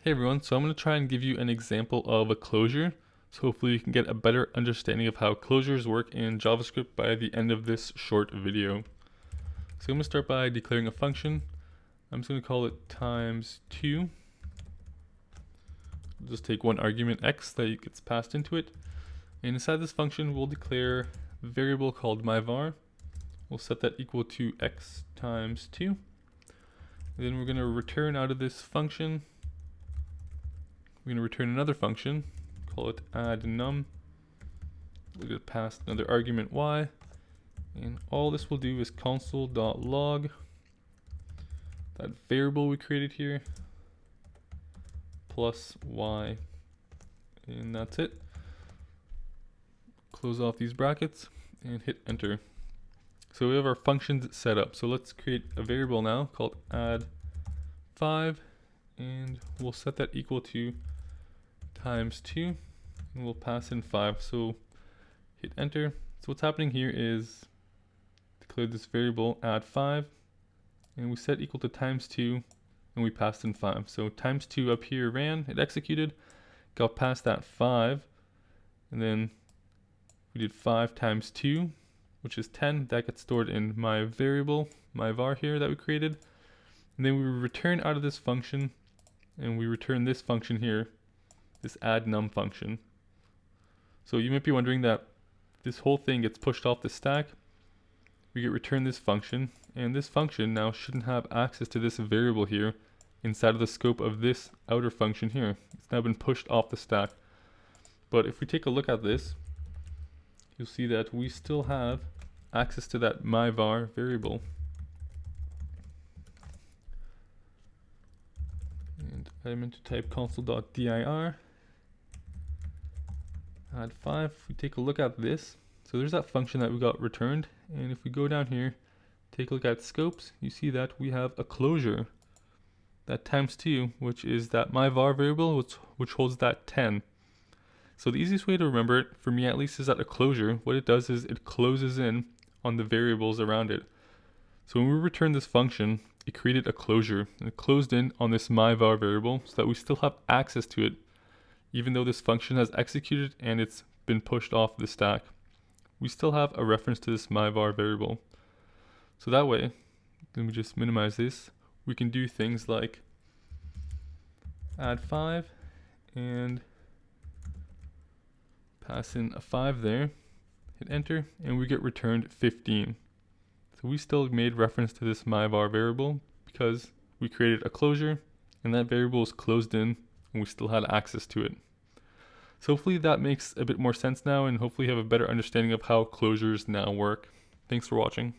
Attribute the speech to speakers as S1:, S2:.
S1: Hey everyone, so I'm going to try and give you an example of a closure. So hopefully you can get a better understanding of how closures work in JavaScript by the end of this short video. So I'm going to start by declaring a function. I'm just going to call it times2. Just take one argument x that gets passed into it. And inside this function we'll declare a variable called myvar. We'll set that equal to x times 2. Then we're going to return out of this function. We're going to return another function, call it addNum. We're going to pass another argument y, and all this will do is console.log that variable we created here plus y, and that's it. Close off these brackets and hit enter. So we have our functions set up. So let's create a variable now called add5, and we'll set that equal to times 2, and we'll pass in 5. So hit enter. So what's happening here is declare this variable add5, and we set equal to times 2, and we passed in 5. So times 2 up here ran, it executed, got past that 5, and then we did 5 times 2, which is 10. That gets stored in my variable, my var here that we created. And then we return out of this function, and we return this function here, this addNum function. So you might be wondering that this whole thing gets pushed off the stack. We get return this function, and this function now shouldn't have access to this variable here inside of the scope of this outer function here. It's now been pushed off the stack. But if we take a look at this, you'll see that we still have access to that myvar variable. And I meant to type console.dir add5. If we take a look at this, so there's that function that we got returned, and if we go down here, take a look at scopes, you see that we have a closure, that times 2, which is that myvar variable, which holds that 10. So the easiest way to remember it, for me at least, is that a closure, what it does is it closes in on the variables around it. So when we return this function, it created a closure, and it closed in on this myvar variable so that we still have access to it, even though this function has executed and it's been pushed off the stack. We still have a reference to this myvar variable. So that way, let me just minimize this, we can do things like add 5 and pass in a 5 there, hit enter, and we get returned 15. So we still made reference to this myvar variable because we created a closure and that variable is closed in and we still had access to it. So hopefully that makes a bit more sense now, and hopefully you have a better understanding of how closures now work. Thanks for watching.